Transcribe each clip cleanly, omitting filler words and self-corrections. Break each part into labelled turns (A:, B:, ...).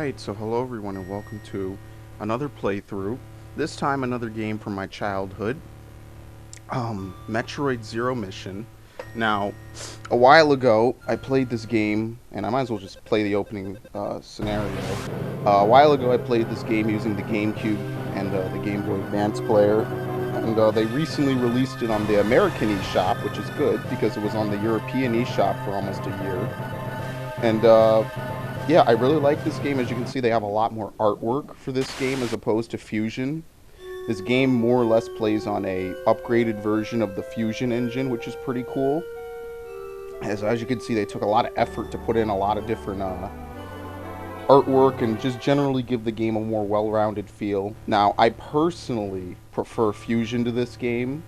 A: Alright, so hello everyone and welcome to another playthrough. This time another game from my childhood. Metroid Zero Mission. Now, a while ago I played this game, and I might as well just play the opening scenario. A while ago I played this game using the GameCube and the Game Boy Advance player. And they recently released it on the American eShop, which is good because it was on the European eShop for almost a year. And yeah, I really like this game. As you can see, they have a lot more artwork for this game as opposed to Fusion. This game more or less plays on a upgraded version of the Fusion engine, which is pretty cool. As you can see, they took a lot of effort to put in a lot of different artwork and just generally give the game a more well-rounded feel. Now, I personally prefer Fusion to this game,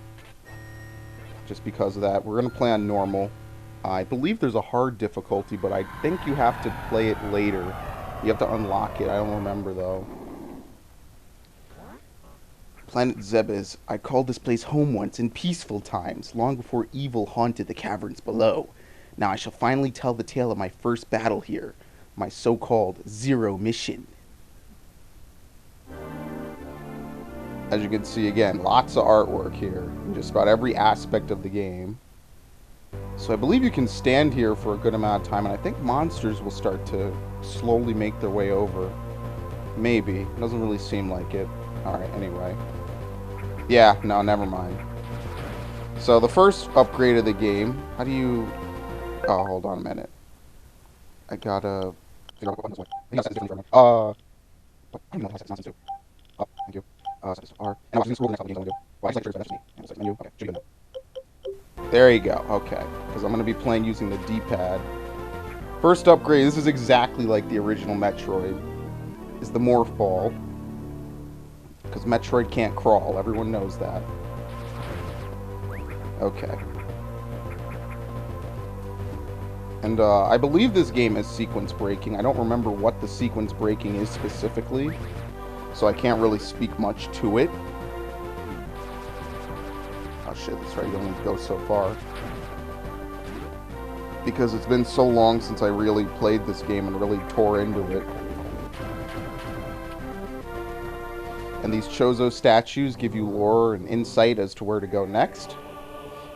A: just because of that. We're going to play on normal. I believe there's a hard difficulty, but I think you have to play it later. You have to unlock it. I don't remember, though. Planet Zebes. I called this place home once in peaceful times, long before evil haunted the caverns below. Now I shall finally tell the tale of my first battle here, my so-called Zero Mission. As you can see, again, lots of artwork here, in just about every aspect of the game. So I believe you can stand here for a good amount of time, and I think monsters will start to slowly make their way over. Maybe. It doesn't really seem like it. Alright, anyway. Yeah, no, never mind. So the first upgrade of the game, how do you... Oh, hold on a minute. I gotta... I don't know how to set nonsense to. Oh, thank you. Set this R. And I was going to scroll the next couple games I'm going to do. Well, I just like to me. And it's menu. Okay, should be good now. There you go, okay. Because I'm going to be playing using the D-pad. First upgrade, this is exactly like the original Metroid, is the Morph Ball. Because Metroid can't crawl, everyone knows that. Okay. And I believe this game is sequence breaking. I don't remember what the sequence breaking is specifically, so I can't really speak much to it. Oh shit, that's right, you only go so far. Because it's been so long since I really played this game and really tore into it. And these Chozo statues give you lore and insight as to where to go next.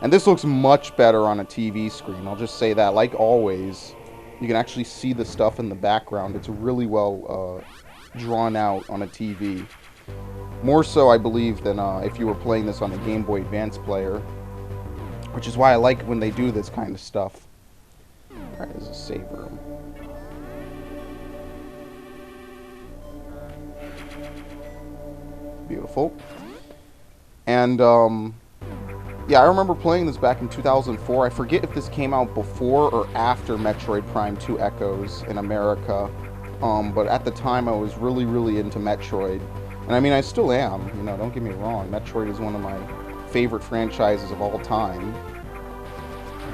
A: And this looks much better on a TV screen, I'll just say that. Like always, you can actually see the stuff in the background. It's really well drawn out on a TV. More so, I believe, than if you were playing this on a Game Boy Advance player. Which is why I like when they do this kind of stuff. Alright, there's a save room. Beautiful. And, yeah, I remember playing this back in 2004. I forget if this came out before or after Metroid Prime 2 Echoes in America. But at the time, I was really, really into Metroid. And I mean, I still am, you know, don't get me wrong. Metroid is one of my favorite franchises of all time.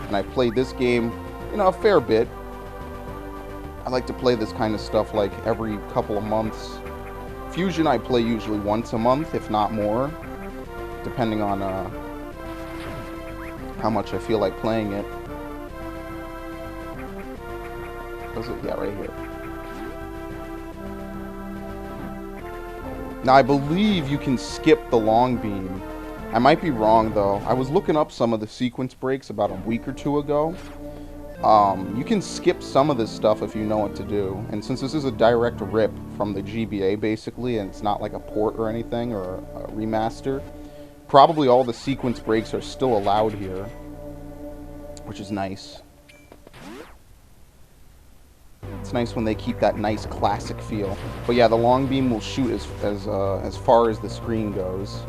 A: And I played this game, you know, a fair bit. I like to play this kind of stuff like every couple of months. Fusion I play usually once a month, if not more. Depending on how much I feel like playing it. Was it? Yeah, right here. Now, I believe you can skip the long beam. I might be wrong, though. I was looking up some of the sequence breaks about a week or two ago. You can skip some of this stuff if you know what to do. And since this is a direct rip from the GBA, basically, and it's not like a port or anything, or a remaster, probably all the sequence breaks are still allowed here, which is nice. It's nice when they keep that nice classic feel. But yeah, the long beam will shoot as far as the screen goes.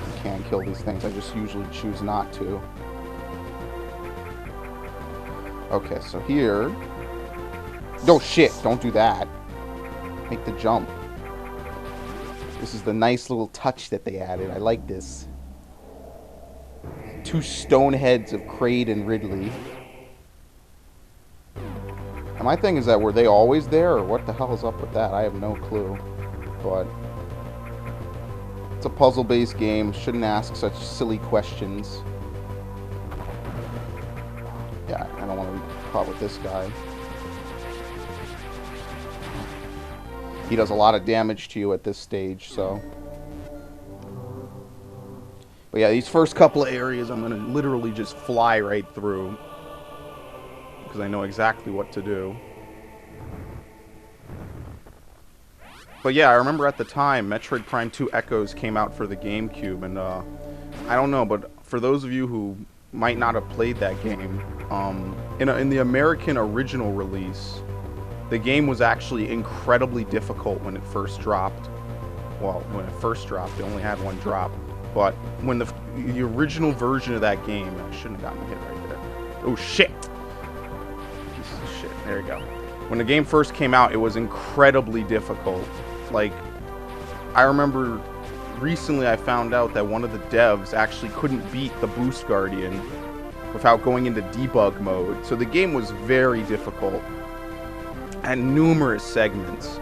A: You can kill these things. I just usually choose not to. Okay, so here. Oh shit! Don't do that. Make the jump. This is the nice little touch that they added. I like this. Two stone heads of Kraid and Ridley. And my thing is that, were they always there, or what the hell is up with that? I have no clue. But it's a puzzle-based game. Shouldn't ask such silly questions. Yeah, I don't want to be caught with this guy. He does a lot of damage to you at this stage, so. But yeah, these first couple of areas I'm going to literally just fly right through. Because I know exactly what to do. But yeah, I remember at the time, Metroid Prime 2 Echoes came out for the GameCube, and I don't know, but for those of you who might not have played that game, in the American original release, the game was actually incredibly difficult when it first dropped. Well, when it first dropped, it only had one drop. But when the original version of that game, I shouldn't have gotten hit right there. Oh shit! Piece of shit. There you go. When the game first came out, it was incredibly difficult. Like, I remember recently I found out that one of the devs actually couldn't beat the Boost Guardian without going into debug mode. So the game was very difficult. And numerous segments.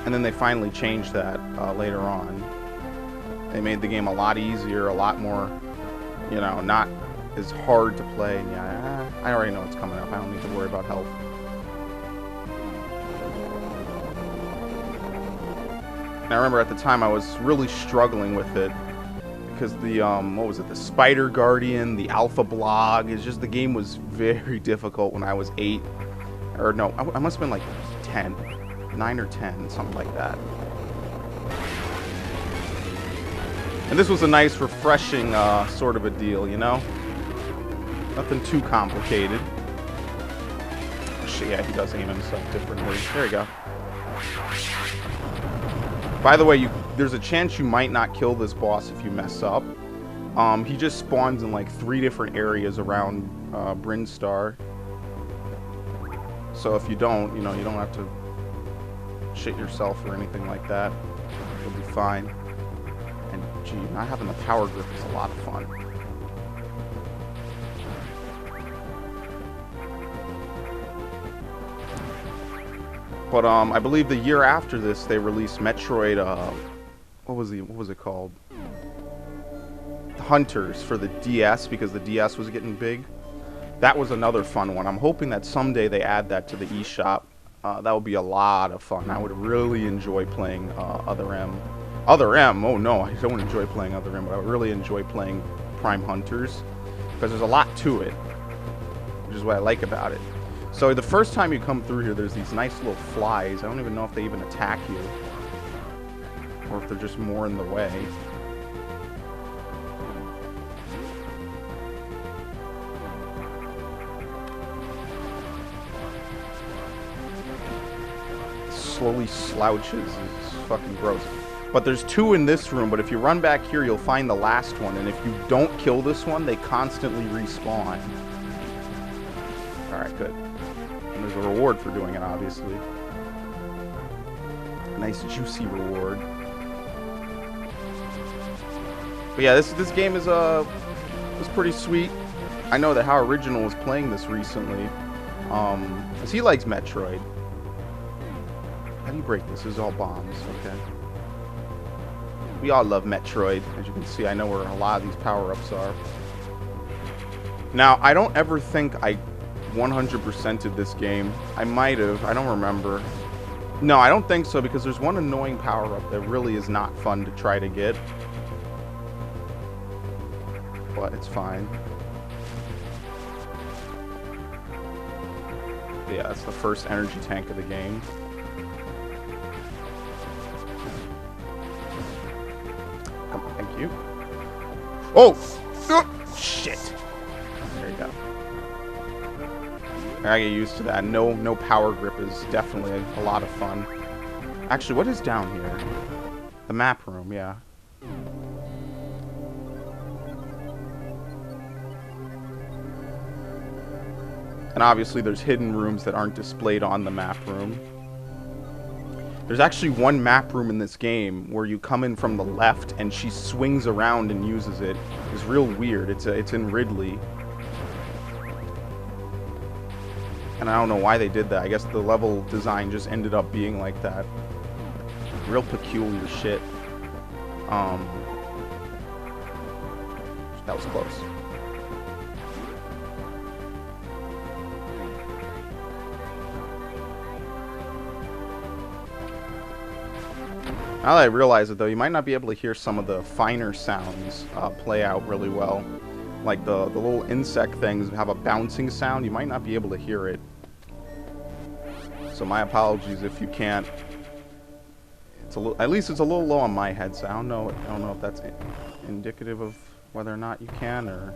A: And then they finally changed that later on. They made the game a lot easier, a lot more, you know, not as hard to play. Yeah, I already know what's coming up. I don't need to worry about health. And I remember at the time I was really struggling with it because the what was it? The Spider Guardian, the Alpha Blog. It's just the game was very difficult when I was 8, or no, I must have been like 10, 9 or 10, something like that. And this was a nice, refreshing sort of a deal, you know? Nothing too complicated. Shit, yeah, he does aim himself differently. There you go. By the way, there's a chance you might not kill this boss if you mess up. He just spawns in like 3 different areas around Brinstar. So if you don't, you know, you don't have to shit yourself or anything like that. You'll be fine. And gee, not having the power grip is a lot of fun. But I believe the year after this they released Metroid what was it called? Hunters for the DS, because the DS was getting big. That was another fun one. I'm hoping that someday they add that to the eShop. That would be a lot of fun. I would really enjoy playing Other M. Other M? Oh no, I don't enjoy playing Other M, but I would really enjoy playing Prime Hunters. Because there's a lot to it, which is what I like about it. So the first time you come through here, there's these nice little flies. I don't even know if they even attack you. Or if they're just more in the way. Slowly slouches. It's fucking gross. But there's 2 in this room, but if you run back here, you'll find the last one. And if you don't kill this one, they constantly respawn. Alright, good. And there's a reward for doing it, obviously. Nice, juicy reward. But yeah, this game is pretty sweet. I know that How Original was playing this recently. Because he likes Metroid. How do you break this? This is all bombs, okay. We all love Metroid. As you can see, I know where a lot of these power-ups are. Now, I don't ever think I 100%ed this game. I might have. I don't remember. No, I don't think so, because there's one annoying power-up that really is not fun to try to get. But it's fine. Yeah, that's the first energy tank of the game. Thank you. Oh! Shit! There you go. I get used to that. No power grip is definitely a lot of fun. Actually, what is down here? The map room, yeah. And obviously there's hidden rooms that aren't displayed on the map room. There's actually one map room in this game where you come in from the left and she swings around and uses it. It's real weird. It's in Ridley. And I don't know why they did that. I guess the level design just ended up being like that. Real peculiar shit. That was close. Now that I realize it, though, you might not be able to hear some of the finer sounds play out really well. Like the little insect things have a bouncing sound. You might not be able to hear it. So my apologies if you can't. It's a little, at least it's a little low on my headset. I don't know if that's indicative of whether or not you can, or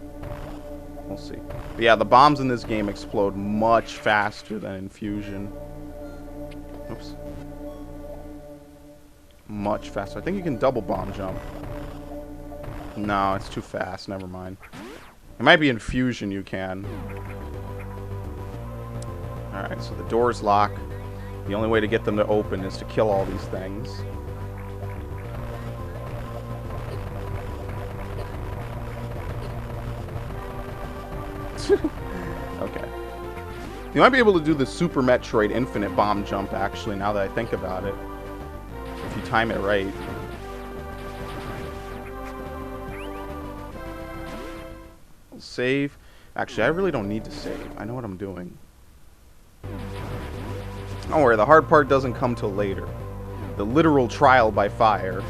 A: we'll see. But yeah, the bombs in this game explode much faster than in Fusion. Oops. Much faster. I think you can double bomb jump. No, it's too fast. Never mind. It might be in Fusion you can. Alright, so the doors lock. The only way to get them to open is to kill all these things. Okay. You might be able to do the Super Metroid infinite bomb jump, actually, now that I think about it. If you time it right. Save. Actually, I really don't need to save. I know what I'm doing. Don't worry, the hard part doesn't come till later. The literal trial by fire.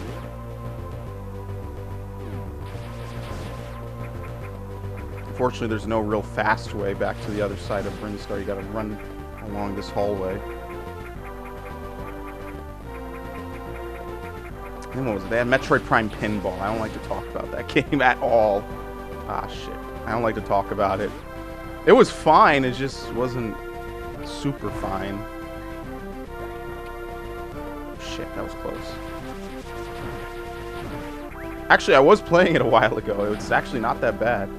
A: Unfortunately, there's no real fast way back to the other side of Brinstar. You gotta run along this hallway. And what was it? They had Metroid Prime Pinball. I don't like to talk about that game at all. Ah, shit. I don't like to talk about it. It was fine, it just wasn't super fine. Shit, that was close. Actually, I was playing it a while ago. It's actually not that bad.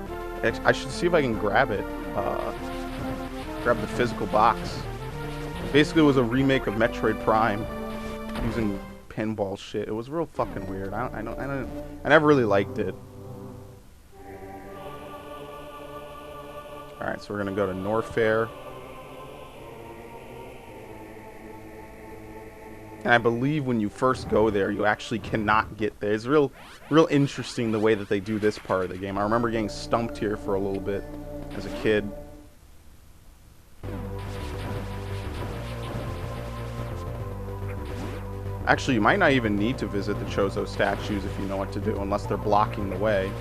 A: I should see if I can grab it. Grab the physical box. Basically, it was a remake of Metroid Prime using pinball shit. It was real fucking weird. I never really liked it. All right, so we're gonna go to Norfair. And I believe when you first go there, you actually cannot get there. It's real interesting the way that they do this part of the game. I remember getting stumped here for a little bit as a kid. Actually, you might not even need to visit the Chozo statues if you know what to do, unless they're blocking the way.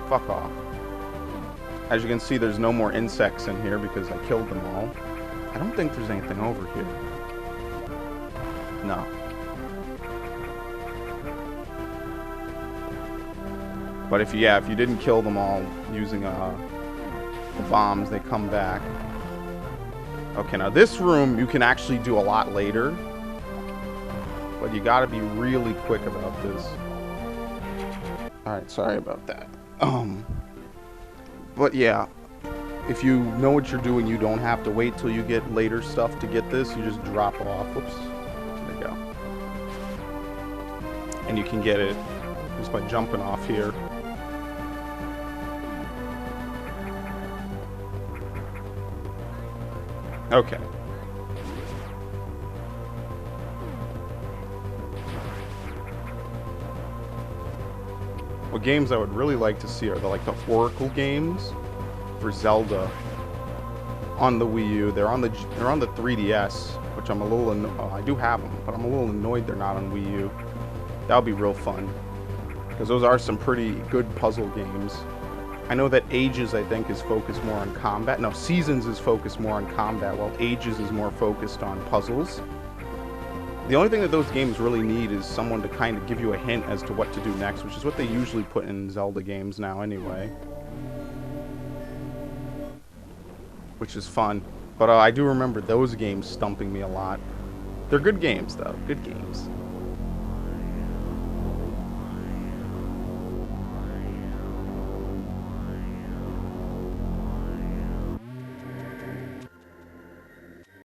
A: Fuck off. As you can see, there's no more insects in here because I killed them all. I don't think there's anything over here. No. But if you didn't kill them all using the bombs, they come back. Okay, now this room you can actually do a lot later. But you gotta be really quick about this. Alright, sorry about that. But yeah, if you know what you're doing, you don't have to wait till you get later stuff to get this. You just drop off. Whoops. There you go. And you can get it just by jumping off here. Okay. What games I would really like to see are the Oracle games for Zelda on the Wii U. They're on the 3DS, which I'm a little I do have them, but I'm a little annoyed they're not on Wii U. That would be real fun because those are some pretty good puzzle games. I know that Ages, I think, is focused more on combat. No, Seasons is focused more on combat, while Ages is more focused on puzzles. The only thing that those games really need is someone to kind of give you a hint as to what to do next, which is what they usually put in Zelda games now anyway. Which is fun. But I do remember those games stumping me a lot. They're good games, though. Good games.